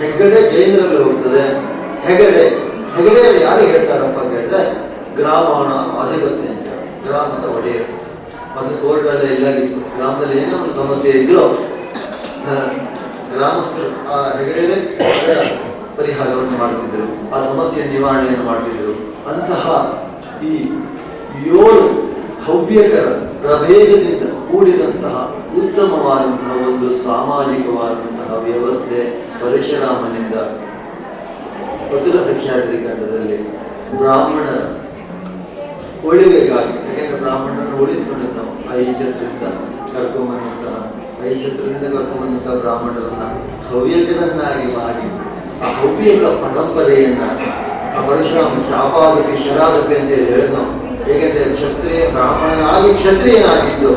ಹೆಗ್ಗಡೆ ಜೈನರಲ್ಲಿ ಹೋಗ್ತದೆ. ಹೆಗಡೆ ಯಾರು ಹೇಳ್ತಾರಪ್ಪ ಅಂತ ಹೇಳಿದ್ರೆ ಗ್ರಾಮಣ ಅಧಿಪತಿ ಅಂತ, ಗ್ರಾಮದ ಒಡೆಯರು. ಮತ್ತು ಕೋರ್ಟಲ್ಲೇ ಇಲ್ಲಾಗಿತ್ತು, ಗ್ರಾಮದಲ್ಲಿ ಏನೋ ಒಂದು ಸಮಸ್ಯೆ ಇದ್ರು ಗ್ರಾಮಸ್ಥರು ಆ ಹೆಗಡೆ ಪರಿಹಾರವನ್ನು ಮಾಡ್ತಿದ್ರು, ಆ ಸಮಸ್ಯೆ ನಿವಾರಣೆಯನ್ನು ಮಾಡ್ತಿದ್ರು. ಅಂತಹ ಈ 7 ಹವ್ಯಕರ ಪ್ರಭೇದದಿಂದ ಕೂಡಿದಂತಹ ಉತ್ತಮವಾದಂತಹ ಒಂದು ಸಾಮಾಜಿಕವಾದಂತಹ ವ್ಯವಸ್ಥೆ ಪರಶುರಾಮನಿಂದ ಉತ್ತರ ಸಖ್ಯಾದ್ರಿ ಖಂಡದಲ್ಲಿ ಬ್ರಾಹ್ಮಣರ ಒಳಿವೆಗಾಗಿ, ಯಾಕೆಂದ್ರೆ ಬ್ರಾಹ್ಮಣರನ್ನು ಉಳಿಸಿಕೊಂಡು ನಾವು ಐಚ್ಛತ್ರದಿಂದ ಕರ್ಕೊಂಬಂದಂತಹ ಬ್ರಾಹ್ಮಣರನ್ನ ಹವ್ಯಕರನ್ನಾಗಿ ಮಾಡಿ ಆ ಹವ್ಯಕ ಪರಂಪರೆಯನ್ನ ಆ ಪರಶುರಾಮ ಶಾಪಾದಪಿ ಶರಾದಪಿ ಅಂತೇಳಿ ಹೇಳಿದ. ಏಕೆಂದರೆ ಕ್ಷತ್ರಿಯನಾಗಿದ್ದು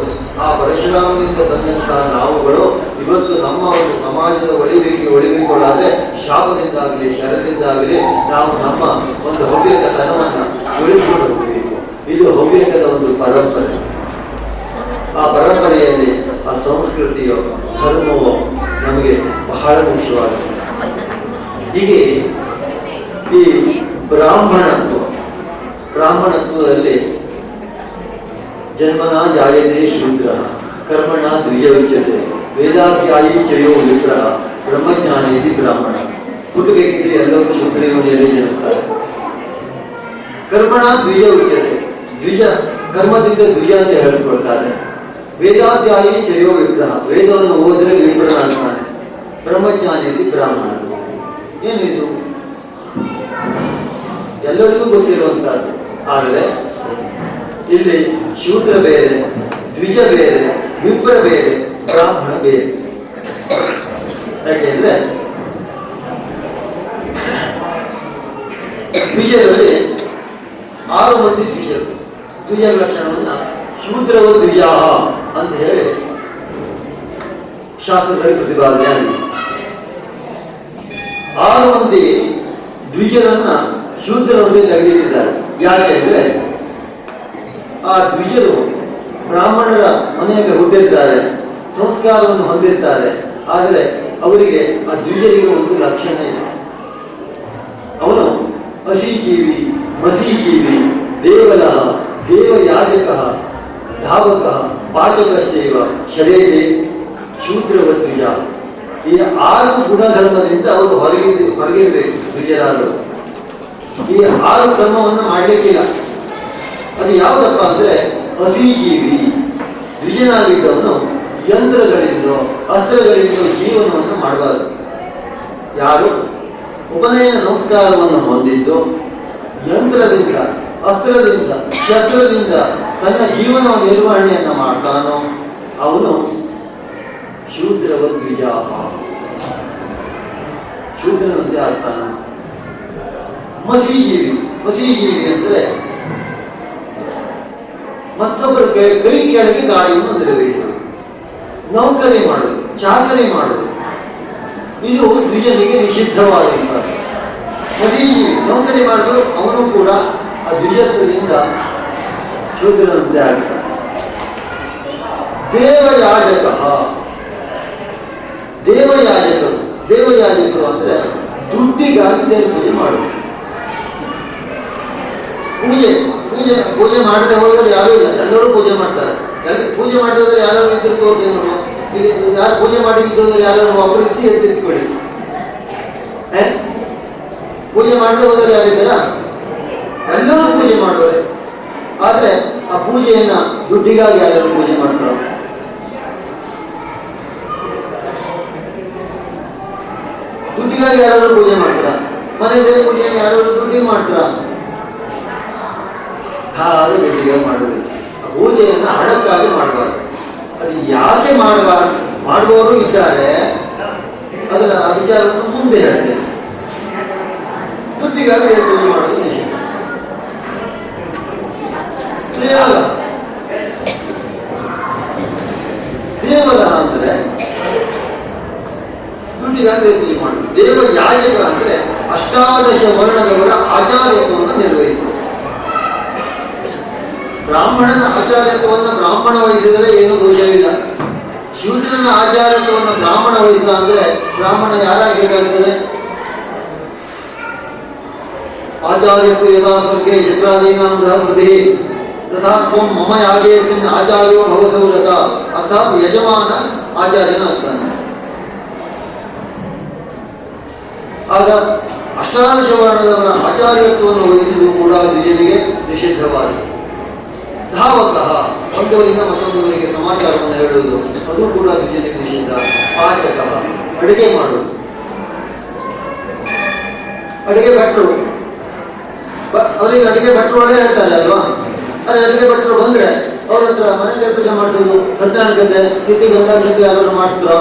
ಆ ಪರಶುರಾಮನಿಂದ ಬಂದಂತಹ ನಾವುಗಳು ಇವತ್ತು ನಮ್ಮ ಒಂದು ಸಮಾಜದ ಒಳಿಬೇಕುಗಳಾದ್ರೆ ಶಾಪದಿಂದಾಗಲಿ ಶರದಿಂದಾಗಲಿ ನಾವು ನಮ್ಮ ಒಂದು ಹವ್ಯಕತನವನ್ನು ಉಳಿಸಿಕೊಂಡು ಹೋಗಬೇಕು. ಇದು ಹವ್ಯಕದ ಒಂದು ಪರಂಪರೆ. ಆ ಪರಂಪರೆಯಲ್ಲಿ ಆ ಸಂಸ್ಕೃತಿಯೋ ಧರ್ಮವೋ ನಮಗೆ ಬಹಳ ಮುಖ್ಯವಾಗಿದೆ. ಹೀಗೆ ಈ ಬ್ರಾಹ್ಮಣತ್ವದಲ್ಲಿ ಜನ್ಮನ ಜಾಯತೆ ಶೂದ್ರ, ಕರ್ಮಣ ದ್ವಿಜವಿಚ್ಯತೆ, ವೇದಾಧ್ಯಾಯಿ ಚಯೋ ವಿಗ್ರಹ, ಬ್ರಹ್ಮಜ್ಞಾನಿ ಇತಿ ಬ್ರಾಹ್ಮಣ. ಹುಟ್ಟಬೇಕಿದ್ರೆ ಎಲ್ಲರೂ ಶೂದ್ರಯೋನಿಯಲ್ಲಿ ಜನಿಸ್ತಾರೆ. ಕರ್ಮಣ ದ್ವಿಜ ಉಚ್ಯತೆ, ಕರ್ಮದಿಂದ ದ್ವಿಜ ಅಂತ ಹೇಳಿಕೊಳ್ತಾರೆ. ವೇದಾಧ್ಯಾಯಿ ಚಯೋ ವಿಗ್ರಹ, ವೇದವನ್ನು ಓದಿದ್ರೆ ವಿಪ್ರನಾಗ್ತಾನೆ. ಬ್ರಹ್ಮಜ್ಞಾನಿ ಇತಿ ಬ್ರಾಹ್ಮಣ. ಏನಿದು ಎಲ್ಲರಿಗೂ ಗೊತ್ತಿರುವಂತಹದ್ದು. ಆದರೆ ಇಲ್ಲಿ ಶೂದ್ರ ಬೇರೆ, ದ್ವಿಜ ಬೇರೆ, ವಿಪ್ರ ಬೇರೆ, ಬ್ರಾಹ್ಮಣ ಬೇರೆ. ಯಾಕೆಂದ್ರೆ ದ್ವಿಜರಲ್ಲಿ 6 ಮಂದಿ ದ್ವಿಜರು. ದ್ವಿಜರ ಲಕ್ಷಣವನ್ನ ಶೂದ್ರವ ದ್ವಿಜಾ ಅಂತ ಹೇಳಿ ಶಾಸ್ತ್ರದಲ್ಲಿ ಪ್ರತಿಪಾದನೆ ಆಗಿದೆ. 6 ಮಂದಿ ದ್ವಿಜರನ್ನ ಶೂದ್ರರಲ್ಲಿ ತೆಗೆದಿಟ್ಟಿದ್ದಾರೆ. ಯಾಕೆ ಅಂದ್ರೆ ಆ ದ್ವಿಜರು ಬ್ರಾಹ್ಮಣರ ಮನೆಯಲ್ಲಿ ಹುಟ್ಟಿರ್ತಾರೆ, ಸಂಸ್ಕಾರವನ್ನು ಹೊಂದಿರ್ತಾರೆ. ಆದರೆ ಅವರಿಗೆ ಆ ದ್ವಿಜರಿಗೆ ಒಂದು ಲಕ್ಷಣ ಇದೆ. ಅವನು ಹಸಿಜೀವಿ, ಮಸಿಜೀವಿ, ದೇವಲ, ದೇವಯಾಜಕ, ಧಾವಕ, ಪಾಚಕಶ್ಚೈವ ಶರೇದೆ ಶೂದ್ರವ ದ್ವಿಜ. ಈ 6 ಗುಣಧರ್ಮದಿಂದ ಅವರು ಹೊರಗಿರಬೇಕು ದ್ವಿಜರಾದರು. ಈ 6 ಕರ್ಮವನ್ನು ಮಾಡಲಿಕ್ಕಿಲ್ಲ. ಅದು ಯಾವುದಪ್ಪ ಅಂದ್ರೆ ಹಸಿಜೀವಿ. ದ್ವಿಜನಾಗಿದ್ದವನು ಯಂತ್ರಗಳಿಂದೋ ಅಸ್ತ್ರಗಳಿಂದೋ ಜೀವನವನ್ನು ಮಾಡಬಾರದು. ಯಾರು ಉಪನಯನ ಸಂಸ್ಕಾರವನ್ನು ಹೊಂದಿದ್ದು ಯಂತ್ರದಿಂದ, ಅಸ್ತ್ರದಿಂದ, ಶಸ್ತ್ರದಿಂದ ತನ್ನ ಜೀವನ ನಿರ್ವಹಣೆಯನ್ನು ಮಾಡ್ತಾನೋ ಅವನು ಶೂದ್ರವ ದ್ವಿಜ, ಶೂದ್ರನಂತೆ ಆಗ್ತಾನ. ಮಸಿಜೀವಿ ಅಂದರೆ ಮತ್ತೊಬ್ಬರ ಕೈ ಕೆಳಗೆ ಕಾರ್ಯವನ್ನು ನಿರ್ವಹಿಸುವುದು, ನೌಕರಿ ಮಾಡುವುದು, ಚಾಕರಿ ಮಾಡುವುದು. ಇದು ದ್ವಿಜನಿಗೆ ನಿಷಿದ್ಧವಾದಂತಹ. ಮಸಿಜೀವಿ ನೌಕರಿ ಮಾಡಿದ್ರು ಅವನು ಕೂಡ ಆ ದ್ವಿಜತ್ವದಿಂದ ಶೂದ್ರನಂತೆ ಆಗ್ತಾನೆ. ದೇವಯಾಜಕರು ಅಂದ್ರೆ ದುಡ್ಡಿಗಾಗಿ ದೇವರ ಪೂಜೆ ಮಾಡುವುದು. ಪೂಜೆ ಮಾಡದೆ ಹೋದರೆ ಯಾರೂ ಇಲ್ಲ, ಎಲ್ಲರೂ ಪೂಜೆ ಮಾಡ್ತಾರೆ. ಪೂಜೆ ಮಾಡಿದ್ರೆ ಯಾರು ನಿಂತಿರು ತೋರಿಸಿ ನೋಡುವ. ಈಗ ಯಾರು ಪೂಜೆ ಮಾಡಿದ್ದೋದ್ರೆ ಯಾರು ಒಬ್ಬರು ಎತ್ತಿಕೊಳ್ಳಿ. ಪೂಜೆ ಮಾಡದೆ ಹೋದರೆ ಯಾರಿದ್ದಾರ? ಎಲ್ಲರೂ ಪೂಜೆ ಮಾಡುವರೆ. ಆದ್ರೆ ಆ ಪೂಜೆಯನ್ನ ದುಡ್ಡಿಗಾಗಿ ಯಾರು ಪೂಜೆ ಮಾಡ್ತಾರ? ದುಡ್ಡಿಗಾಗಿ ಯಾರು ಪೂಜೆ ಮಾಡ್ತಾರ? ಮನೆ ದೇವರ ಪೂಜೆಯನ್ನು ಯಾರು ದುಡ್ಡಿಗೆ ಮಾಡ್ತಾರ? ಅದು ದುಡ್ಡಿಗೆ ಮಾಡುವುದಿಲ್ಲ. ಪೂಜೆಯನ್ನ ಹಣಕ್ಕಾಗಿ ಮಾಡಬಾರ್ದು. ಅದು ಯಾಕೆ ಮಾಡುವವರು ಇದ್ದಾರೆ, ಅದರ ವಿಚಾರವನ್ನು ಮುಂದೆ ಹೇಳ್ತೇನೆ. ದುಡ್ಡಿಗಾಗಿ ಪೂಜೆ ಮಾಡೋದು ನಿಷೇಧ. ದೇವಲ ಅಂದ್ರೆ ದುಡ್ಡಿಗಾಗಿ ಪೂಜೆ ಮಾಡುದು. ದೇವಯಾಜಕ ಅಂದ್ರೆ 18 ವರ್ಣದವರ ಆಚಾರ್ಯತ್ವವನ್ನು ನಿರ್ವಹಿಸುವುದು. ಬ್ರಾಹ್ಮಣನ ಆಚಾರ್ಯತ್ವವನ್ನು ಬ್ರಾಹ್ಮಣ ವಹಿಸಿದರೆ ಏನು ದೋಷವಿಲ್ಲ. ಶೂದ್ರನ ಆಚಾರ್ಯತ್ವವನ್ನು ಬ್ರಾಹ್ಮಣ ವಹಿಸಿದ ಅಂದ್ರೆ ಬ್ರಾಹ್ಮಣ ಯಾರಾಗಬೇಕಾಗ್ತದೆ? ಆಚಾರ್ಯಸ್ತು ಯಥಾ ಸ್ವರ್ಗೇ ಚಿತ್ರಾದೀನಾಂ ಬೃಹಸ್ಪತಿ ತಥಾ ತ್ವಂ ಮಮ ಯಾಗೇಸ್ಮಿನ್ ಆಚಾರ್ಯೋ ಭವಸೌರತ. ಅರ್ಥಾತ್ ಯಜಮಾನ ಆಚಾರ್ಯನ ಆಗ್ತಾನೆ. ಆಗ ಅಷ್ಟಾದಶ ವರ್ಣದವರ ಆಚಾರ್ಯತ್ವವನ್ನು ವಹಿಸುವುದು ಕೂಡ ದ್ವಿಜನಿಗೆ ನಿಷಿದ್ಧವಾದ. ಧಾವಕಃ ಒಂದವರಿಂದ ಮತ್ತೊಂದವರಿಗೆ ಸಮಾಚಾರವನ್ನು ಹೇಳುವುದು ಅದು ಕೂಡ ದ್ವಿಜನಿಗೆ ನಿಷಿದ್ಧ. ಪಾಚಕಃ ಅಡುಗೆ ಮಾಡುವುದು. ಅಡುಗೆ ಭಟ್ರು ಅವರಿಗೆ ಅಡುಗೆ ಭಟ್ರು ಒಳ್ಳೆ ಹೇಳ್ತಾರೆ ಅಲ್ವಾ. ಅದೇ ಅಡುಗೆ ಭಟ್ರು ಬಂದ್ರೆ ಅವ್ರ ಹತ್ರ ಮನೆಗೆ ಪೂಜೆ ಮಾಡಿಸೋದು, ಸತ್ಯನಾರಾಯಣ ಕಥೆ, ತಿಥಿ ಗಂಧ ಜೊತೆ ಯಾರು ಮಾಡ್ತಾರೋ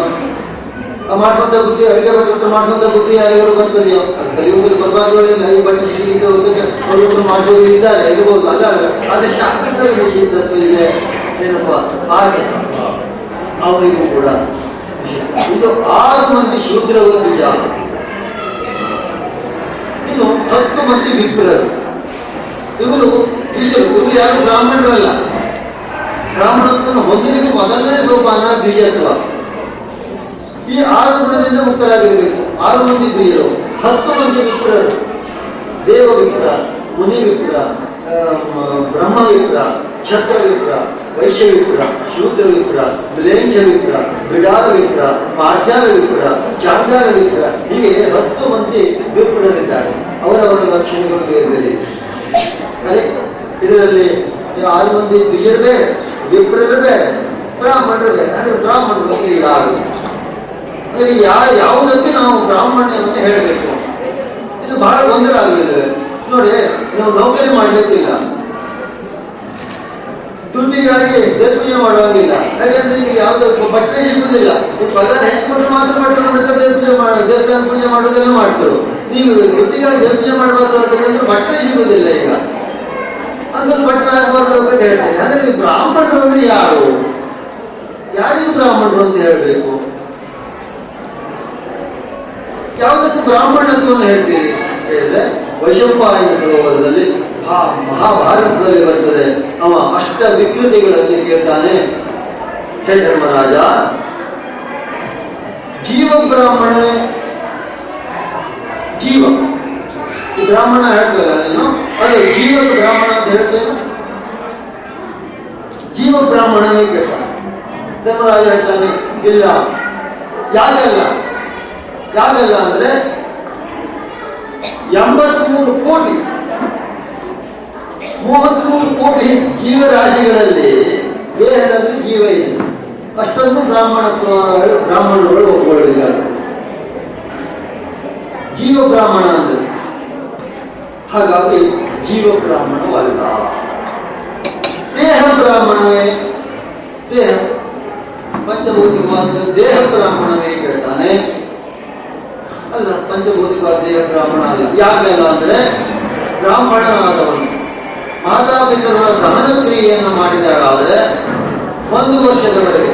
ಆ ಮಾಡುವಂತ ಬುದ್ಧಿ ಅಡುಗೆ ಭಟ್ರ ಹತ್ರ ಮಾಡಿಸುವಂತ ಬುದ್ಧಿ ಯಾರಿಗಾರು ಬರ್ತದೆಯೋ. ಅದು ಕಲಿಯುಗದಲ್ಲಿ ಬರ್ಬಾರ್ದುಗಳಿಲ್ಲ. ಈ ಬಟ್ಟೆ ಶಿಶಿಗೆ ಅವ್ರ ಹತ್ರ ಮಾಡಿಸೋರು ಇದ್ದಾರೆ, ಇರ್ಬೋದು, ಅಲ್ಲ. ಆದರೆ ಶಾಸ್ತ್ರದಲ್ಲಿ ನಿಷಿದ್ಧತ್ವ ಇದೆ. ಏನಪ್ಪ ಪಾಚಕ ಅವರಿಗೂ ಕೂಡ ಇದು 6 ಮಂದಿ ಶೂದ್ರರು ನಿಜ. ಇನ್ನು 10 ಮಂದಿ ವಿಪ್ರರು. ಇವರು ಯಾರು ಬ್ರಾಹ್ಮಣರಲ್ಲ. ಬ್ರಾಹ್ಮಣತ್ವವನ್ನು ಹೊಂದಲಿಕ್ಕೆ ಮೊದಲನೇ ಸೋಪಾನ ದ್ವಿಜತ್ವ. ಈ 6 ಗುಣದಿಂದ ಮುಕ್ತರಾಗಿರಬೇಕು. 6 ಮಂದಿ ದ್ವಿಜರು, 10 ಮಂದಿ ವಿಪ್ರರು. ದೇವ ವಿಪ್ರ, ಮುನಿ ವಿಪ್ರ, ಬ್ರಹ್ಮ ವಿಪ್ರ, ಕ್ಷತ್ರ ವಿಪ್ರ, ವೈಶ್ಯ ವಿಪ್ರ, ಶೂದ್ರ ವಿಪ್ರ, ಮಿಲೇಂಚ ವಿಪ್ರ, ಬಿಡಾರ ವಿಪ್ರ, ಆಚಾರ ವಿಪ್ರ, ಚಾಂಡಾಲ ವಿಪ್ರ, ಹೀಗೆ 10 ಮಂದಿ ವಿಪ್ರರಿದ್ದಾರೆ. ಅವರವರ ಲಕ್ಷಣಗಳು ಬೇರೆ ಬೇರೆ. ಕರೆಕ್ಟ್. ಇದರಲ್ಲಿ 6 ಮಂದಿ ದ್ವಿಜರು ಬೇರೆ, ವಿಪ್ರರು ಬೇರೆ, ಬ್ರಾಹ್ಮಣರು ಬೇರೆ. ಅಂದರೆ ಬ್ರಾಹ್ಮಣರು ಯಾರು? ಅಂದರೆ ಯಾವುದಕ್ಕೆ ನಾವು ಬ್ರಾಹ್ಮಣ್ಯವನ್ನು ಹೇಳಬೇಕು? ಇದು ಬಹಳ ಗೊಂದಲ ಆಗಲಿದೆ ನೋಡಿ. ನಾವು ನೌಕರಿ ಮಾಡಲಿಕ್ಕಿಲ್ಲ, ದುಡ್ಡಿಗಾಗಿ ದೇವಪೂಜೆ ಮಾಡುವಂಗಿಲ್ಲ. ಯಾಕಂದ್ರೆ ಈಗ ಯಾವುದೋ ಬಟ್ಟೆ ಸಿಗುವುದಿಲ್ಲ. ಪಗಾರ ಹೆಚ್ಚಿಕೊಂಡ್ರೆ ಮಾತ್ರ ಭಟ್ರು ದೇವಪೂಜೆ ದೇವಸ್ಥಾನ ಪೂಜೆ ಮಾಡೋದೆಲ್ಲ ಮಾಡ್ತಾರೆ. ನೀವು ದುಡ್ಡಿಗಾಗಿ ದೇವಪೂಜೆ ಮಾಡಬಾರ್ದು, ಬಟ್ಟೆ ಸಿಗುವುದಿಲ್ಲ. ಈಗ ಅಂದ್ರೆ ಭಟ್ರು ಆಗಬಾರ್ದು ಅಂತ ಹೇಳ್ತೇನೆ. ಅಂದ್ರೆ ನೀವು ಬ್ರಾಹ್ಮಣರು ಅಂದ್ರೆ ಯಾರು? ಯಾರಿಗೂ ಬ್ರಾಹ್ಮಣರು ಅಂತ ಹೇಳಬೇಕು? ಯಾವುದಕ್ಕೆ ಬ್ರಾಹ್ಮಣತ್ವವನ್ನು ಹೇಳ್ತೀರಿ ಹೇಳಿದ್ರೆ, ವೈಶಂಪಾಯನ ಸರೋವರದಲ್ಲಿ ಮಹಾಭಾರತದಲ್ಲಿ ಬರ್ತದೆ. ಅವ ಅಷ್ಟ ವಿಕೃತಿಗಳಲ್ಲಿ ಕೇಳ್ತಾನೆ, ಹೇ ಧರ್ಮರಾಜ, ಜೀವ ಬ್ರಾಹ್ಮಣವೇ? ಜೀವ ಈ ಬ್ರಾಹ್ಮಣ ಹೇಳ್ತಲ್ಲ ನೀನು, ಅದೇ ಜೀವ ಬ್ರಾಹ್ಮಣ ಅಂತ ಹೇಳ್ತೇನೆ. ಜೀವ ಬ್ರಾಹ್ಮಣವೇ ಕೇಳ್ತಾನೆ. ಧರ್ಮರಾಜ ಹೇಳ್ತಾನೆ, ಇಲ್ಲ, ಯಾಗಲ್ಲ. ಯಾಗಲ್ಲ ಅಂದ್ರೆ 83 ಕೋಟಿ 33 ಕೋಟಿ ಜೀವರಾಶಿಗಳಲ್ಲಿ ದೇಹದಲ್ಲಿ ಜೀವ ಇದೆ. ಅಷ್ಟೊಂದು ಬ್ರಾಹ್ಮಣರುಗಳು ಒಪ್ಪಿಕೊಳ್ಳಬೇಕಾಗ ಜೀವ ಬ್ರಾಹ್ಮಣ ಅಂದ್ರೆ. ಹಾಗಾಗಿ ಜೀವ ಬ್ರಾಹ್ಮಣವಲ್ಲ. ದೇಹ ಬ್ರಾಹ್ಮಣವೇ? ದೇಹ ಪಂಚಭೌತಿಕವಾದ ದೇಹ ಬ್ರಾಹ್ಮಣವೇ ಕೇಳ್ತಾನೆ. ಅಲ್ಲ, ಪಂಚಭೌತಿಕವಾದ ದೇಹ ಬ್ರಾಹ್ಮಣ ಅಲ್ಲ. ಯಾಕಲ್ಲ ಅಂದ್ರೆ, ಬ್ರಾಹ್ಮಣನಾದವನು ಮಾತಾಪಿತರುಗಳ ದಹನ ಕ್ರಿಯೆಯನ್ನು ಮಾಡಿದಾಗಾದರೆ 1 ವರ್ಷದವರೆಗೆ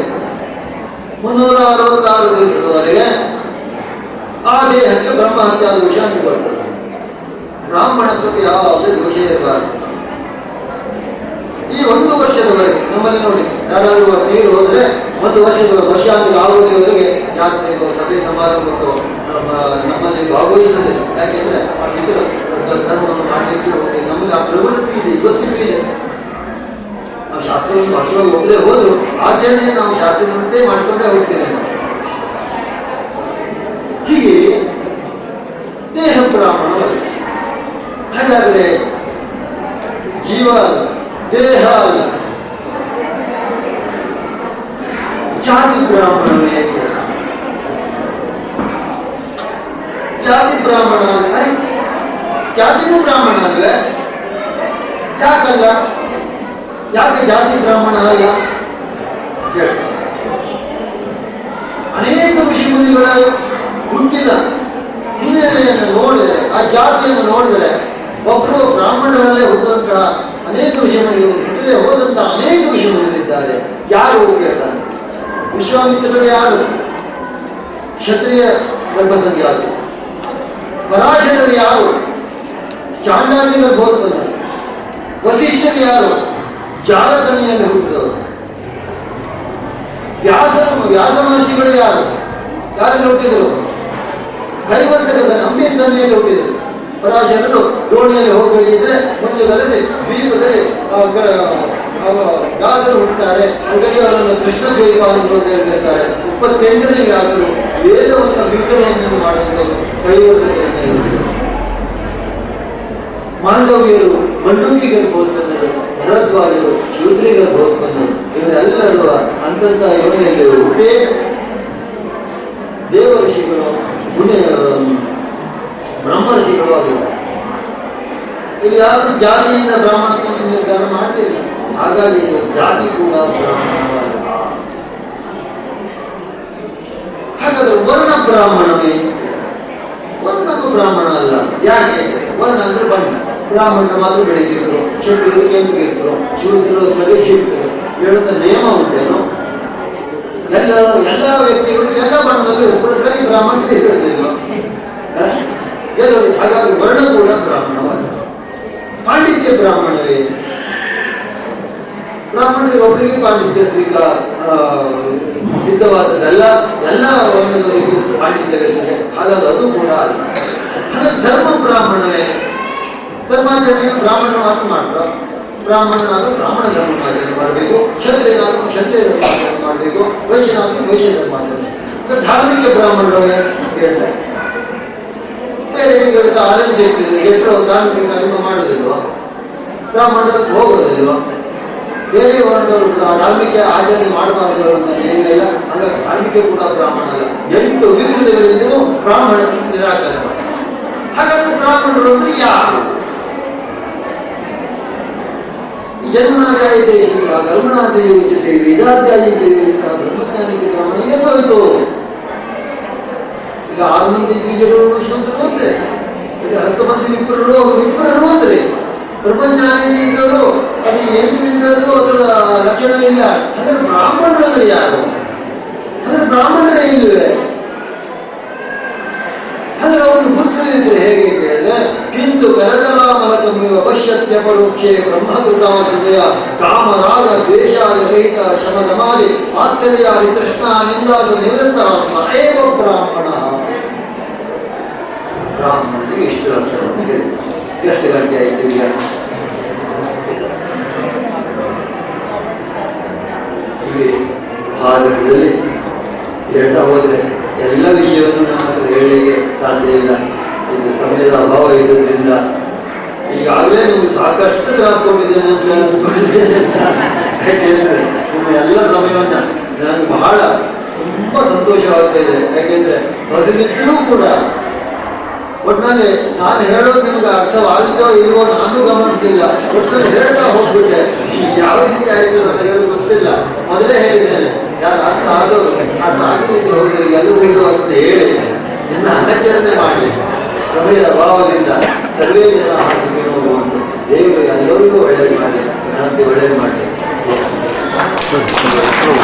366 ದಿವಸದವರೆಗೆ ಆ ದೇಹಕ್ಕೆ ಬ್ರಹ್ಮಹತ್ಯಾದ ದೋಷ ಅಂಟಿಕೊಳ್ತದೆ. ಬ್ರಾಹ್ಮಣತ್ವಕ್ಕೆ ಯಾವುದೇ ದೋಷ ಇರಬಾರದು. ಈ 1 ವರ್ಷದವರೆಗೆ ನಮ್ಮಲ್ಲಿ ನೋಡಿ, ಯಾರಾದರೂ ನೀರು ಹೋದ್ರೆ 1 ವರ್ಷಾಂತಿಗೆ ಆಗುವವರೆಗೆ ಜಾತ್ರೆಗೋ ಸಭೆ ಸಮಾರಂಭಕ್ಕೋ ನಮ್ಮಲ್ಲಿ ಭಾಗವಹಿಸುವುದಿಲ್ಲ. ಯಾಕೆಂದ್ರೆ ಆ ಮಿತ್ರ ಧರ್ಮವನ್ನು ಮಾಡಲಿಕ್ಕೆ ಹೋಗಿ ನಮ್ಮಲ್ಲಿ ಆ ಪ್ರವೃತ್ತಿ ಇದೆ, ಇವತ್ತಿಗೂ ಇದೆ. ನಾವು ಶಾಸ್ತ್ರವನ್ನು ಭಾಷೆವಾಗಿ ಹೋಗದೆ ಹೋದ್ರು ಆಚರಣೆ ನಾವು ಶಾಸ್ತ್ರದಂತೆ ಮಾಡಿಕೊಂಡೇ ಹೋಗ್ತೇವೆ. ಹೀಗೆ ದೇಹ ಬ್ರಾಹ್ಮಣವಲ್ಲ. ಹಾಗಾದ್ರೆ ಜೀವ ದೇಹ ಅಲ್ಲ, ಜಾತಿ ಬ್ರಾಹ್ಮಣವೇ? ಜಾತಿ ಬ್ರಾಹ್ಮಣ ಅಲ್ವೇ? ಜಾತಿಗೂ ಬ್ರಾಹ್ಮಣ ಅಲ್ವೇ? ಯಾಕಲ್ಲ? ಯಾಕೆ ಜಾತಿ ಬ್ರಾಹ್ಮಣ ಅಲ್ಲ? ಅನೇಕ ಋಷಿ ಮುನಿಗಳ ಹುಟ್ಟಿದ ಹಿನ್ನೆಲೆಯನ್ನು ನೋಡಿದರೆ, ಆ ಜಾತಿಯನ್ನು ನೋಡಿದರೆ, ಒಬ್ಬರು ಬ್ರಾಹ್ಮಣರಲ್ಲೇ ಹುಟ್ಟಿದಂತಹ ಅನೇಕ ಋಷಿ ಮುನಿಗಳು, ಹುಟ್ಟದೆ ಹೋದಂತಹ ಅನೇಕ ಋಷಿ ಮುನಿಗಳಿದ್ದಾರೆ. ಯಾರು ಕೇಳ್ತಾರೆ? ವಿಶ್ವಾಮಿತ್ರರು ಯಾರು? ಕ್ಷತ್ರಿಯ ಗರ್ಭಸಂಖ್ಯಾತರು. ಪರಾಶರರು ಯಾರು? ಚಾಂಡಾಲಿನ ಗೋರ್ಬಂದರು. ವಸಿಷ್ಠರು ಯಾರು? ಜಾಲಕನ್ನೆಯಲ್ಲಿ ಹುಟ್ಟಿದವರು. ವ್ಯಾಸ ಮಹರ್ಷಿಗಳು ಯಾರು? ಯಾರೆಲ್ಲ ಹುಟ್ಟಿದರು? ಕೈವರ್ತಕದ ನಂಬಿನ ಕನ್ನೆಯಲ್ಲಿ ಹುಟ್ಟಿದರು. ಪರಾಶರರು ದೋಣಿಯಲ್ಲಿ ಹೋಗಬೇಕಿದ್ರೆ ಮುಂಚೆ ಕರೆಸಿ ದ್ವೀಪದಲ್ಲಿ ವ್ಯಾಸರು ಹುಟ್ಟುತ್ತಾರೆ. ಹಾಗಾಗಿ ಅವರನ್ನು ಕೃಷ್ಣ ದ್ವೈಪಾಲಕರು ಅಂತ ಹೇಳ್ತಿರ್ತಾರೆ. 28ನೇ ವ್ಯಾಸರು ವೇದವನ್ನು ವಿಂಗಡಣೆಯನ್ನು ಮಾಡುವಂಥದ್ದು ಕೈವರ್ಧನೆಯನ್ನು. ಮಾಂಡವ್ಯರು ಮಂಡೂಕಿಗರು ಬೋಧಕರು, ಭರದ್ವಾಜರು ಶೂದ್ರಿಗರು ಬೋಧಕರು, ಇವರೆಲ್ಲರೂ ಅಂತಂತ ಯೋನಿಯಲ್ಲಿ ಹುಟ್ಟೇ ದೇವ ಋಷಿಗಳು ಬ್ರಹ್ಮ ಋಷಿಗಳು ಆಗಿದ್ದಾರೆ. ಇಲ್ಲಿ ಯಾರು ಜಾತಿಯಿಂದ ಬ್ರಾಹ್ಮಣತ್ವವನ್ನು ನಿರ್ಧಾರ ಮಾಡಲಿಲ್ಲ. ಹಾಗಾಗಿ ಜಾತಿ ಕೂಡ ಬ್ರಾಹ್ಮಣವಾಗಿದೆ. ಹಾಗಾದ್ರೆ ವರ್ಣ ಬ್ರಾಹ್ಮಣವೇ? ವರ್ಣನು ಬ್ರಾಹ್ಮಣ ಅಲ್ಲ. ಯಾಕೆ? ವರ್ಣ ಅಂದ್ರೆ ಬಣ್ಣ. ಬ್ರಾಹ್ಮಣರು ಮಾತ್ರ ಬೆಳಗಿದ್ರು, ಕ್ಷತ್ರಿಯರು ಕೆಂಪಿಗಿರ್ತರು, ಶೂದ್ರರು ಪ್ರದೇಶಿರ್ತರು. ಹೇಳುತ್ತ ನಿಯಮ ಉಂಟೇನು? ಎಲ್ಲ ವ್ಯಕ್ತಿಗಳು ಎಲ್ಲ ಬಣ್ಣದಲ್ಲಿ ಕಲಿ ಬ್ರಾಹ್ಮಣ ಇರೋದಿಲ್ಲ ಎಲ್ಲರೂ. ಹಾಗಾಗಿ ವರ್ಣ ಕೂಡ ಬ್ರಾಹ್ಮಣವಲ್ಲ. ಪಾಂಡಿತ್ಯ ಬ್ರಾಹ್ಮಣವೇ? ಬ್ರಾಹ್ಮಣರಿಗೆ ಒಬ್ಬರಿಗೆ ಪಾಂಡಿತ್ಯ ಸಿದ್ಧವಾದದ್ದಲ್ಲ. ಎಲ್ಲ ವರ್ಣದವರಿಗೂ ಪಾಂಡಿತ್ಯವಿರ್ತದೆ. ಹಾಗಾಗಿ ಅದು ಕೂಡ ಅಲ್ಲ. ಹಾಗಾಗಿ ಧರ್ಮ ಬ್ರಾಹ್ಮಣವೇ? ಧರ್ಮಾಚರಣೆಯನ್ನು ಬ್ರಾಹ್ಮಣರು ಮಾತ್ರ ಮಾಡ್ತಾರೆ. ಬ್ರಾಹ್ಮಣನಾದರೂ ಬ್ರಾಹ್ಮಣ ಧರ್ಮಾಚರಣೆ ಮಾಡಬೇಕು, ಕ್ಷತ್ರಿಯನಾದರೂ ಕ್ಷತ್ರಿಯ ಧರ್ಮಾಚರಣೆ ಮಾಡಬೇಕು, ವೈಶ್ಯನಾದರೂ ವೈಶ್ಯ ಧರ್ಮಾಚರಣೆ. ಅಂದರೆ ಧಾರ್ಮಿಕ ಬ್ರಾಹ್ಮಣರವೇ ಹೇಳ್ತಾರೆ. ಬೇರೆ ಈಗ ಆರೆಂಜ್ ಶೆಟ್ಟಿ ಎಷ್ಟೋ ಧಾರ್ಮಿಕ ಕರ್ಮ ಮಾಡೋದಿಲ್ವ? ಬ್ರಾಹ್ಮಣರಲ್ಲಿ ಹೋಗೋದಿಲ್ವ? ಬೇರೆ ವರ್ಣದವರು ಕೂಡ ಧಾರ್ಮಿಕ ಆಚರಣೆ ಮಾಡಬಾರದು ಅಂತ ಏನಿಲ್ಲ. ಹಾಗಾಗಿ ಧಾರ್ಮಿಕ ಕೂಡ ಬ್ರಾಹ್ಮಣ ಅಲ್ಲ. 8 ವಿಕೃತಿಗಳಿಂದಲೂ ಬ್ರಾಹ್ಮಣ ನಿರಾಕರಣೆ ಮಾಡ್ತಾರೆ. ಹಾಗಾಗಿ ಬ್ರಾಹ್ಮಣರು ಅಂದ್ರೆ ಯಾರು? ಜನ್ಮನಾದಾಯತೆ ಕರ್ಮಣಾದಾಯ ಉಚಿತೆ ವೇದಾಧ್ಯಾಯತೆ ಬ್ರಹ್ಮಜ್ಞಾನಿಕೆ ಬ್ರಾಹ್ಮಣ ಎಲ್ಲೋಯ್ತು? ಈಗ 6 ಮಂದಿ ಬೀಜಗಳು ಶೂದ್ರರು ಅಂದ್ರೆ, ಈಗ 10 ಮಂದಿ ವಿಪ್ರರು ಅಂದ್ರೆ ಬ್ರಹ್ಮಜ್ಞಾನಿ ಇದ್ದವರು ಅದು 8 ಬಿಂದರು ಅದರ ಲಕ್ಷಣ ಇಲ್ಲ. ಅದ್ರ ಬ್ರಾಹ್ಮಣರು ಅಂದ್ರೆ ಯಾರು? ಅದ್ರ ಬ್ರಾಹ್ಮಣರೇ ಇಲ್ಲವೇ? ಆದರೆ ಅವನು ಗುರುತಿಸಿದ್ರೆ ಹೇಗೆ ಕೇಳಿದ್ರೆ, ಕಿಂತು ಕರಕಲಾಮಲಕಮಿವ ಪಶ್ಯತ್ಯ ಪರೋಕ್ಷೆ ಬ್ರಹ್ಮಕೃತ ಹೃದಯ ಕಾಮರಾಗ ದ್ವೇಷಾದ ರಹಿತ ಶಮದಮಾದಿ ಆಶ್ಚರ್ಯಾದಿ ತೃಷ್ಣ ನಿಂದಾದ ನಿವೃತ್ತ ಸಏವ ಬ್ರಾಹ್ಮಣ. ಬ್ರಾಹ್ಮಣನಿಗೆ ಇಷ್ಟು ಲಕ್ಷಣ ಹೇಳಿ. ಎಷ್ಟು ಗಂಟೆ ಆಯ್ತು ಈಗ? ಇಲ್ಲಿ ಭಾರತದಲ್ಲಿ ಹೇಳ್ತಾ ಹೋದ್ರೆ ಎಲ್ಲ ವಿಷಯವನ್ನು ನಮ್ಮ ಹತ್ರ ಹೇಳಲಿಕ್ಕೆ ಸಾಧ್ಯ ಇಲ್ಲ. ಇದು ಸಮಯದ ಅಭಾವ ಇರೋದ್ರಿಂದ ಈಗಾಗಲೇ ನಿಮಗೆ ಸಾಕಷ್ಟು ತ್ರಾಸ ಕೊಟ್ಟಿದ್ದೇನೆ ಅಂತ ಅಂದ್ಕೊಂಡಿದ್ದೇನೆ. ಯಾಕೆಂದ್ರೆ ನಿಮ್ಮ ಎಲ್ಲ ಸಮಯವನ್ನ ನನಗೆ ಬಹಳ ತುಂಬಾ ಸಂತೋಷವಾಗ್ತಾ ಇದೆ. ಯಾಕೆಂದ್ರೆ ಮೊದಲಿದ್ದರೂ ಕೂಡ ಒಟ್ಟಿನಲ್ಲಿ ನಾನು ಹೇಳೋದು ನಿಮ್ಗೆ ಅರ್ಥವಾಗುತ್ತೋ ಇಲ್ವೋ ನಾನು ಗಮನಿಸಲಿಲ್ಲ. ಒಟ್ಟಿನಲ್ಲಿ ಹೇಳ್ತಾ ಹೋಗ್ಬಿಟ್ಟೆ. ಯಾವ ರೀತಿ ಆಯ್ತು ನನಗೆ ಗೊತ್ತಿಲ್ಲ. ಮೊದಲೇ ಹೇಳಿದ್ದೇನೆ, ಯಾರು ಅರ್ಥ ಆದವರು ಅರ್ಥ ಆಗಲಿಕ್ಕೆ ಹೋದವರಿಗೆ ಎಲ್ಲರಿಗೂ ಅಂತ ಹೇಳಿ ಇನ್ನು ಆಚರಣೆ ಮಾಡಿ. ಸಮಯದ ಅಭಾವದಿಂದ ಸರ್ವೇ ಜನ ಹಾಸಿಗೆ ಹೋಗುವಂತೆ ದೇವರು ಎಲ್ಲರಿಗೂ ಒಳ್ಳೇದು ಮಾಡಿ, ನನಗೆ ಒಳ್ಳೇದು ಮಾಡಿ.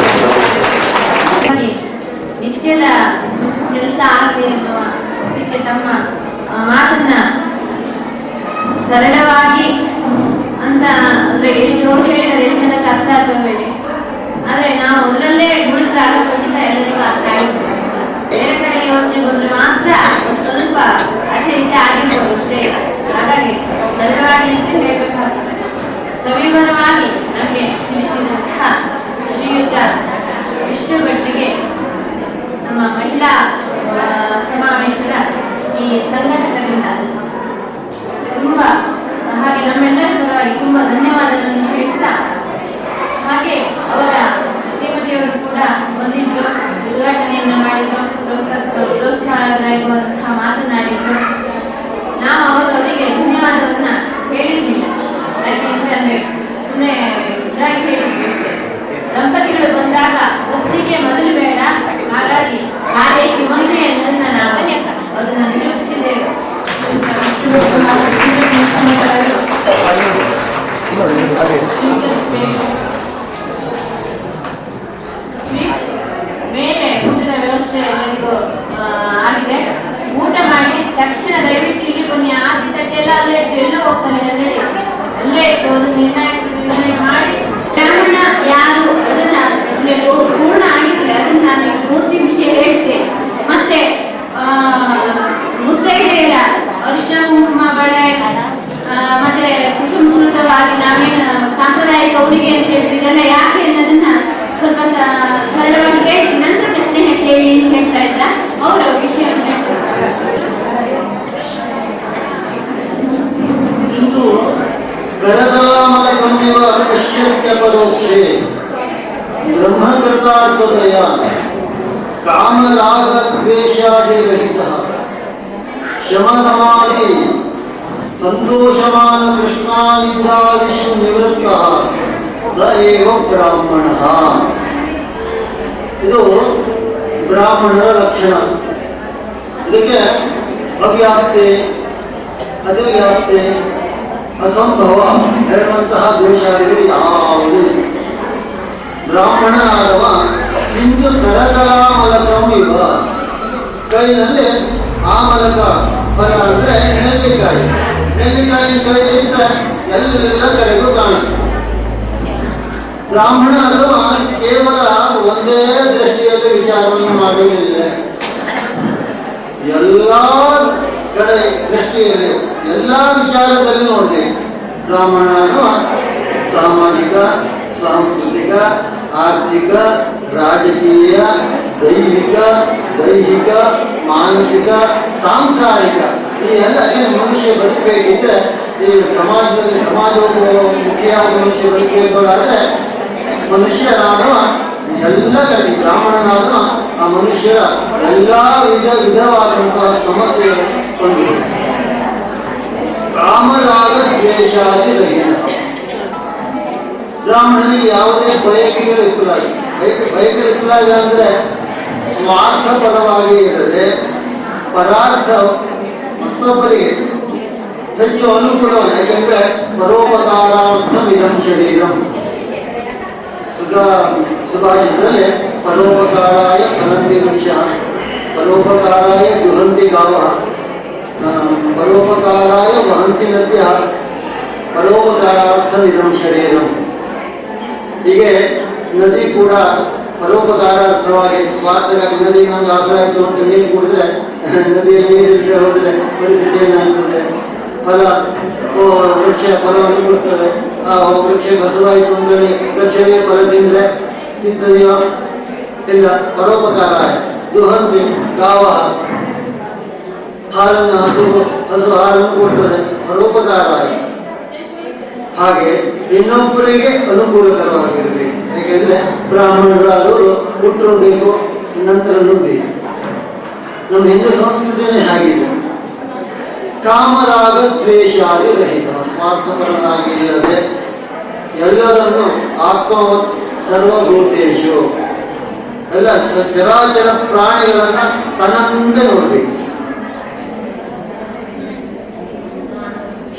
ನಿತ್ಯದ ಕೆಲಸ ಆಗಲಿ ಎನ್ನುವ ಇದಕ್ಕೆ ತಮ್ಮ ಮಾತನ್ನ ಸರಳವಾಗಿ ಅಂತ ಅಂದ್ರೆ ಎಷ್ಟು ಹೇಳಿದರೆ ಎಷ್ಟು ಜನಕ್ಕೆ ಅರ್ಥ ಆಗಬೇಡಿ. ಆದ್ರೆ ನಾವು ಅದರಲ್ಲೇ ಉಳಿದಾಗ ಖಂಡಿತ ಎಲ್ಲರಿಗೂ ಅರ್ಥ ಆಗಿರ್ಬೇಕು. ಬೇರೆ ಕಡೆಗೆ ಹೋದ್ರೆ ಮಾತ್ರ ಸ್ವಲ್ಪ ಆಚೆ ಈಚೆ ಆಗಿರ್ಬೋದು ಅಷ್ಟೇ. ಹಾಗಾಗಿ ಸರಳವಾಗಿ ಅಂತ ಹೇಳ್ಬೇಕಾಗ್ತದೆ. ಸವಿವರವಾಗಿ ನಮಗೆ ತಿಳಿಸಿದಂತಹ ಶ್ರೀಯುತ ವಿಷ್ಣು ಭಟ್ರಿಗೆ ನಮ್ಮ ಮಹಿಳಾ ಸಮಾವೇಶದ ಈ ಸಂಘಟಕರಿಂದ ತುಂಬಾ ಹಾಗೆ ನಮ್ಮೆಲ್ಲರ ಪರವಾಗಿ ತುಂಬಾ ಧನ್ಯವಾದಗಳನ್ನು ಹೇಳ್ತಾ, ಹಾಗೆ ಅವರ ಶ್ರೀಮತಿಯವರು ಕೂಡ ಬಂದಿದ್ರು, ಉದ್ಘಾಟನೆಯನ್ನು ಮಾಡಿದ್ರು, ಪ್ರೋತ್ಸಾಹದಾಯಕವಾದಂತಹ ಮಾತನಾಡಿದ್ರು. ನಾವು ಅವಾಗ ಅವರಿಗೆ ಧನ್ಯವಾದವನ್ನ ಹೇಳಿರ್ಲಿಲ್ಲ. ಯಾಕೆಂದ್ರೆ ಅಂದ್ರೆ ಸುಮ್ಮನೆ ಇದಾಗಿ ಹೇಳಿದ್ವಿ ಅಷ್ಟೇ. ದಂಪತಿಗಳು ಬಂದಾಗ ಒತ್ತಿಗೆ ಮೊದಲು ಬೇಡ, ಹಾಗಾಗಿ ಆದೇಶಿ ಒಂದೇ ಅನ್ನೋದನ್ನ ನಾವು ಅದನ್ನ ನಿರೂಪಿಸಿದ್ದೇವೆ. ಮೇಲೆ ಊಟದ ವ್ಯವಸ್ಥೆ ಎಲ್ಲರಿಗೂ ಆಗಿದೆ. ಊಟ ಮಾಡಿ ತಕ್ಷಣ ದಯವಿಟ್ಟು ಇಲ್ಲಿ ಬನ್ನಿ. ಆದಿ ತಟ್ಟೆಲ್ಲ ಅಲ್ಲೇ ಇತ್ತು, ಎಲ್ಲ ಹೋಗ್ತಾನೆ ಹೇಳಿ ಅಲ್ಲೇ ಇತ್ತು. ಅದನ್ನು ನಿರ್ಣಯ ಮಾಡಿ ಬ್ರಾಹ್ಮಣ ಯಾರು ಅದನ್ನ ಪೂರ್ಣ ಆಗಿದ್ರೆ ಅದನ್ನ ನಾನು ಪೂರ್ತಿ ವಿಷಯ ಹೇಳ್ತೇನೆ. ಮತ್ತೆ ಮುತ್ತೈದೆಯರ ಅರಿಶಿನ ಕುಂಕುಮ ಸಾಮಾಜಿಕವಾಗಿ ನಾವೇನು ಸಾಂಪ್ರದಾಯಿಕ ಉಡುಗೆ ಅಂತ ಹೇಳ್ತೀವಿ ಇದೆಲ್ಲ ಯಾಕೆ ಅನ್ನೋದನ್ನ ಸ್ವಲ್ಪ ಸರಳವಾಗಿ ಹೇಳ್ತೀನಿ, ನಂತರ ಪ್ರಶ್ನೆ ಕೇಳಿ ಅಂತ ಹೇಳ್ತಾ ಇದ್ರ ಅವರು ವಿಷಯವನ್ನು ಹೇಳ್ತಾರೆ. किन्तु करतलामलकमिव पश्यत्यपरोक्षे ब्रह्मकृतार्थतया कामरागद्वेषादिरहितः शमसमाधि सन्तोषमान तृष्णानिन्दादिषु निवृत्तः स एव ब्राह्मणः. ಇದು ಬ್ರಾಹ್ಮಣರ ಲಕ್ಷಣ. ಇದಕ್ಕೆ ಅವ್ಯಾಪ್ತೆ, ಅತಿವ್ಯಾಪ್ತೆ, ಅಸಂಭವ ಹೇಳುವಂತಹ ದೋಷಾದಿಗಳು ಯಾವುದು. ಬ್ರಾಹ್ಮಣನಾದವ ಇಂದು ಕರತಲಾಮಲಕಂ ಇವ, ಕೈನಲ್ಲಿ ಆಮಲಕ ಫಲ ಅಂದರೆ ನೆಲ್ಲಿಕಾಯಿ, ನೆಲ್ಲಿಕಾಯಿ ಕೈಲಿಟ್ಟರೆ ಎಲ್ಲ ಕಡೆಗೂ ಕಾಣುತ್ತೆ. ಬ್ರಾಹ್ಮಣ ಅಥವಾ ಕೇವಲ ಒಂದೇ ದೃಷ್ಟಿಯಲ್ಲಿ ವಿಚಾರವನ್ನು ಮಾಡುವುದಿಲ್ಲ, ಎಲ್ಲ ಕಡೆ ದೃಷ್ಟಿಯಲ್ಲಿ ಎಲ್ಲ ವಿಚಾರದಲ್ಲಿ ನೋಡಬೇಕು. ಬ್ರಾಹ್ಮಣನಾಗುವ ಸಾಮಾಜಿಕ, ಸಾಂಸ್ಕೃತಿಕ, ಆರ್ಥಿಕ, ರಾಜಕೀಯ, ದೈವಿಕ, ದೈಹಿಕ, ಮಾನಸಿಕ, ಸಾಂಸಾರಿಕ ಈ ಎಲ್ಲ ಏನು ಮನುಷ್ಯ ಬದುಕಬೇಕಿದ್ರೆ ಈ ಸಮಾಜದಲ್ಲಿ ಸಮಾಜೋನ್ಮುಖಿಯಾಗಿ ಮನುಷ್ಯ ಬದುಕಬೇಕಾದ್ರೆ ಮನುಷ್ಯನಾದವ ಎಲ್ಲ ಕಡೆ ಬ್ರಾಹ್ಮಣನಾದವ ಆ ಮನುಷ್ಯರ ಎಲ್ಲ ವಿಧವಾದಂತಹ ಸಮಸ್ಯೆಗಳು ಹೊಂದಿದೆ. ಕಾಮರಾಗ ದ್ವೇಷಾದಿ ರಹಿತ, ಬ್ರಾಹ್ಮಣನಿಗೆ ಯಾವುದೇ ಬಯಕೆಗಳು ಇಕ್ಕಲಾಗಿ, ಬಯಕೆಗಳು ಇಕ್ಕಲಾಗ ಅಂದರೆ ಸ್ವಾರ್ಥಪರವಾಗಿ ಇರದೆ ಪರಾರ್ಥ ಮತ್ತೊಬ್ಬರಿಗೆ ಹೆಚ್ಚು ಅನುಕೂಲ. ಯಾಕೆಂದ್ರೆ ಪರೋಪಕಾರಾರ್ಥಂ ಇದಂ ಶರೀರಂ, ಸುಭಾಷಿತದಲ್ಲಿ ಪರೋಪಕಾರಾಯ ಫಲಂತಿ ವೃಕ್ಷ, ಪರೋಪಕಾರಾಯ ಜುಹಂತಿ ಗಾವ, ಪರೋಪಕಾರಾಯ ವಹಂತಿ ನದ್ಯ, ಪರೋಪಕಾರಾರ್ಥಂ ಇದಂ ಶರೀರಂ. ಹೀಗೆ ನದಿ ಕೂಡ ಪರೋಪಕಾರಾರ್ಥವಾಗಿ ಸ್ವಾರ್ಥವಾಗಿ, ನದಿ ನಮ್ಗೆ ಆಸರ ಆಯಿತು ಅಂತ ನೀರು ಕುಡಿದ್ರೆ ನದಿಯಲ್ಲಿ ನೀರಿಲ್ಲದೆ ಹೋದರೆ ಪರಿಸ್ಥಿತಿ ಏನಾಗ್ತದೆ? ಫಲ ವೃಕ್ಷ ಫಲವನ್ನು ಕೊಡ್ತದೆ. ಆ ವೃಕ್ಷ ಹಸುವಾಯಿತು ಅಂತೇಳಿ ವೃಕ್ಷವೇ ಫಲ ತಿಂದರೆ ತಿಂತದೆಯೋ ಇಲ್ಲ. ಪರೋಪಕಾರ ದುಹಂತಿ ಗಾವ, ಹಾಲನ್ನು ಹಸು ಹಾಲನ್ನು ಕೊಡ್ತದೆ, ಪರೋಪಕಾರ. ಹಾಗೆ ಇನ್ನೊಬ್ಬರಿಗೆ ಅನುಕೂಲಕರವಾಗಿರಬೇಕು. ಯಾಕೆಂದ್ರೆ ಬ್ರಾಹ್ಮಣರಾದವರು ಹುಟ್ಟರು ಬೇಕು, ನಂತರನೂ ಬೇಕು. ನಮ್ಮ ಹಿಂದೂ ಸಂಸ್ಕೃತಿಯೇ ಹಾಗಿದೆ. ಕಾಮರಾಗ ದ್ವೇಷಾದಿ ರಹಿತ, ಸ್ವಾರ್ಥಪರನಾಗಿ ಇಲ್ಲದೆ ಎಲ್ಲರನ್ನು ಆತ್ಮವತ್ ಸರ್ವಭೂತೇಶು, ಎಲ್ಲ ಚರಾಚರ ಪ್ರಾಣಿಗಳನ್ನ ತನ್ನಂತೆ ನೋಡಬೇಕು.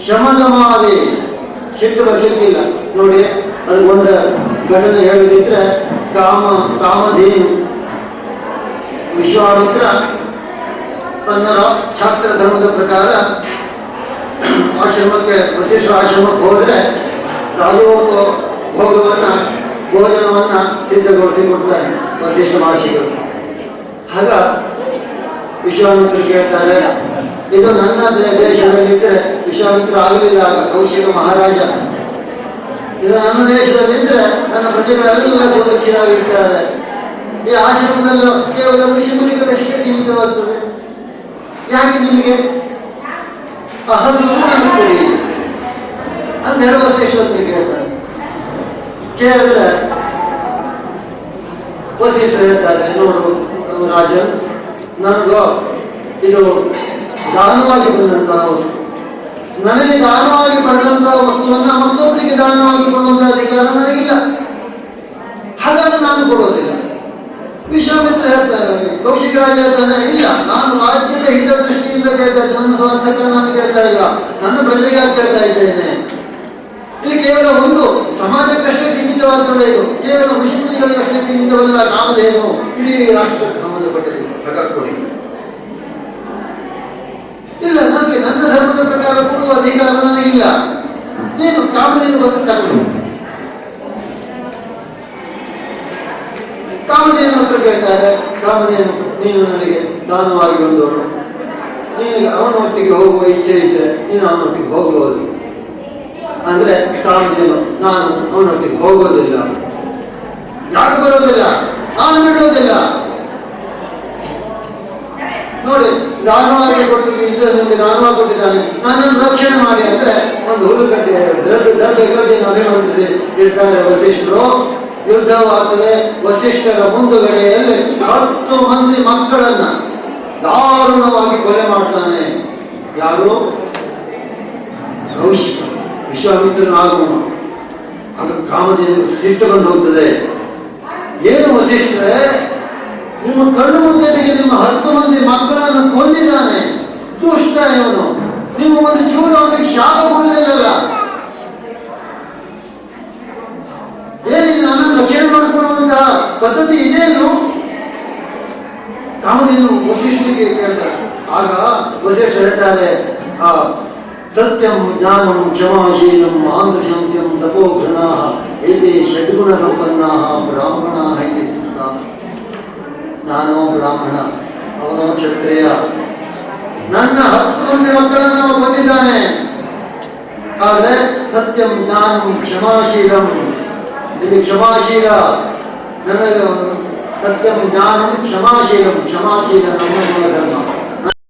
ಶಮದಮಾದಿ, ಸಿಟ್ಟು ಬರ್ಲಿಕ್ಕಿಲ್ಲ. ನೋಡಿ, ಅದು ಒಂದು ಘಟನೆ ಹೇಳದಿದ್ರೆ ಕಾಮಧೇನು ವಿಶ್ವಾಮಿತ್ರ ತನ್ನ ಛಾತ್ರ ಧರ್ಮದ ಪ್ರಕಾರ ಆಶ್ರಮಕ್ಕೆ, ವಸಿಷ್ಠ ಆಶ್ರಮಕ್ಕೆ ಹೋದರೆ ರಾಜೋಪಭೋಗವನ್ನ, ಭೋಜನವನ್ನ ಸಿದ್ಧಗೊಳಿಸಿ ಕೊಡ್ತಾರೆ ವಸಿಷ್ಠ ಮಹರ್ಷಿಗಳು. ಆಗ ವಿಶ್ವಾಮಿತ್ರ ಕೇಳ್ತಾರೆ, ಇದು ನನ್ನ ದೇಶದಲ್ಲಿದ್ದರೆ, ವಿಶ್ವಾಮಿತ್ರ ಆಗಲಿಲ್ಲ ಆಗ, ಕೌಶಿಕ ಮಹಾರಾಜ, ಇದು ನನ್ನ ದೇಶದಲ್ಲಿದ್ದರೆ ನನ್ನ ಪ್ರಜೆಗಳೆಲ್ಲ ಸುರಕ್ಷಿತರಾಗಿರ್ತಾರೆ. ಈ ಆಶ್ರಮದಲ್ಲೂ ಕೇವಲ ಋಷಿಮುನಿಗಳಷ್ಟೇ ಸೀಮಿತವಾಗ್ತದೆ. ಯಾಕೆ ನಿಮಗೆ ಆ ಹಸು ಕೊಡಿ ಅಂತ ಹೇಳುವ ವಸಿಷ್ಠರು ಕೇಳ್ತಾರೆ. ಕೇಳಿದ್ರೆ ವಸಿಷ್ಠರು ಹೇಳ್ತಾರೆ, ನೋಡು ರಾಜನ್, ನನಗೋ ಇದು ದಾನವಾಗಿ ಬಂದಂತಹ ವಸ್ತು, ನನಗೆ ದಾನವಾಗಿ ಪಡೆದಂತಹ ವಸ್ತುವನ್ನ ಮತ್ತೊಬ್ಬರಿಗೆ ದಾನವಾಗಿ ಕೊಡುವಂತಹ ಅಧಿಕಾರ ನನಗಿಲ್ಲ, ಹಾಗಾಗಿ ನಾನು ಕೊಡೋದಿಲ್ಲ. ವಿಶ್ವಾಮಿತ್ರ ಹೇಳ್ತಾರೆ, ಕೌಶಿಕ ರಾಜ ಹೇಳ್ತಾನೆ, ಇಲ್ಲ, ನಾನು ರಾಜ್ಯದ ಹಿತದೃಷ್ಟಿಯಿಂದ ಕೇಳ್ತಾ ಇದ್ದೇನೆ, ನನ್ನ ಸ್ವಾರ್ಥಕ್ಕೆ ನಾನು ಕೇಳ್ತಾ ಇಲ್ಲ, ನನ್ನ ಪ್ರಜೆಗಾಗಿ ಕೇಳ್ತಾ ಇದ್ದೇನೆ. ಇಲ್ಲಿ ಕೇವಲ ಒಂದು ಸಮಾಜಕ್ಕಷ್ಟೇ ಸೀಮಿತವಾಗ್ತದೆ, ಇದು ಕೇವಲ ಋಷಿಮುನಿಗಳಿಗಷ್ಟೇ ಸೀಮಿತವಲ್ಲ. ಕಾಮಧೇನು ಇಡೀ ರಾಷ್ಟ್ರಕ್ಕೆ ಸಂಬಂಧಪಟ್ಟದ್ದು, ಕೊಡಿ. ಇಲ್ಲ, ನನಗೆ ನನ್ನ ಧರ್ಮದ ಪ್ರಕಾರ ಕೊಡುವ ಅಧಿಕಾರ ನನಗಿಲ್ಲ, ನೀನು ಕಾಮಧೇನು ಬಂದು ತಗೊಂಡು. ಕಾಮಧೇನು ಹತ್ರ ಕೇಳ್ತಾರೆ, ಕಾಮಧೇನು, ನೀನು ನನಗೆ ದಾನವಾಗಿ ಬಂದವನು, ನೀನು ಅವನೊಟ್ಟಿಗೆ ಹೋಗುವ ಇಚ್ಛೆ ಇದ್ರೆ ನೀನು ಅವನೊಟ್ಟಿಗೆ ಹೋಗಬಹುದು. ಅಂದ್ರೆ ಕಾಮಧೇನು ನಾನು ಅವನೊಟ್ಟಿಗೆ ಹೋಗೋದಿಲ್ಲ. ಯಾಕೆ ಬರೋದಿಲ್ಲ? ನಾನು ಬಿಡೋದಿಲ್ಲ. ನೋಡಿ, ದಾನವಾಗಿ ಕೊಟ್ಟಿದ್ದು ಇದ್ರೆ ನಿಮಗೆ ದಾನವಾಗಿ ಕೊಟ್ಟಿದ್ದಾನೆ, ನನ್ನನ್ನು ರಕ್ಷಣೆ ಮಾಡಿ ಅಂದ್ರೆ ಒಂದು ಹುಲ್ಲುಗಡ್ಡೆ ದ್ರವ್ಯಗಡ್ಡೆ ಅಭಿಮಂತ್ರಿಸಿ ಇರ್ತಾರೆ ವಸಿಷ್ಠರು. ಯುದ್ಧವಾಗ್ತದೆ. ವಸಿಷ್ಠರ ಮುಂದುಗಡೆಯಲ್ಲಿ 10 ಮಂದಿ ಮಕ್ಕಳನ್ನ ದಾರುಣವಾಗಿ ಕೊಲೆ ಮಾಡ್ತಾನೆ. ಯಾರು? ಕೌಶಿಕ, ವಿಶ್ವಾಮಿತ್ರನ ಆಗಮನ. ಆಗ ಕಾಮಧೇನು ಸಿಟ್ಟು ಬಂದು ಹೋಗ್ತದೆ. ಏನು ವಸಿಷ್ಠರೇ, ನಿಮ್ಮ ಕಣ್ಣು ಮುಂದೆಗೆ ನಿಮ್ಮ 10 ಮಂದಿ ಮಕ್ಕಳನ್ನು ಕೊಂದಿದ್ದಾನೆ, ದುಷ್ಟ ಇವನು. ನೀವು ಒಂದು ಚೂರು ಅವನಿಗೆ ಶಾಪ ಕೊಡುವುದಿಲ್ಲಲ್ಲ. ಏನಿದೆ, ನನ್ನನ್ನು ರಕ್ಷಣೆ ಮಾಡಿಕೊಳ್ಳುವಂತಹ ಪದ್ಧತಿ ಇದೇನು? ಕಾಮಧೇನು ವಸಿಷ್ಠರಿಗೆ ಕೇಳ್ತಾರೆ. ಆಗ ವಸಿಷ್ಠ ಹೇಳ್ತಾರೆ, ಸತ್ಯಂ ಜ್ಞಾನಂ ಕ್ಷಮಾಶೀಲಂ ಆಂಧ್ರಶಂಸ್ಯಂ ತಪೋಘೃಣಾ ಏತೆ ಷಡ್ಗುಣ ಸಂಪನ್ನಾ ಬ್ರಾಹ್ಮಣಾ ಇತಿ ಸುಖ. ನಾನೋ ಬ್ರಾಹ್ಮಣ, ಅವನೋ ಕ್ಷತ್ರಿಯ. ನನ್ನ 10 ಮಂದಿ ಮಕ್ಕಳನ್ನು ಅವ ಕೊಂದಿದ್ದಾನೆ. ಆದರೆ ಸತ್ಯಂ ಜ್ಞಾನಂ ಕ್ಷಮಾಶೀಲಂ, ಇಲ್ಲಿ ಕ್ಷಮಾಶೀಲ ನನಗೆ ಸತ್ಯಂ ಜ್ಞಾನಂ ಕ್ಷಮಾಶೀಲಂ, ಕ್ಷಮಾಶೀಲ ನಮ್ಮ ಧರ್ಮ.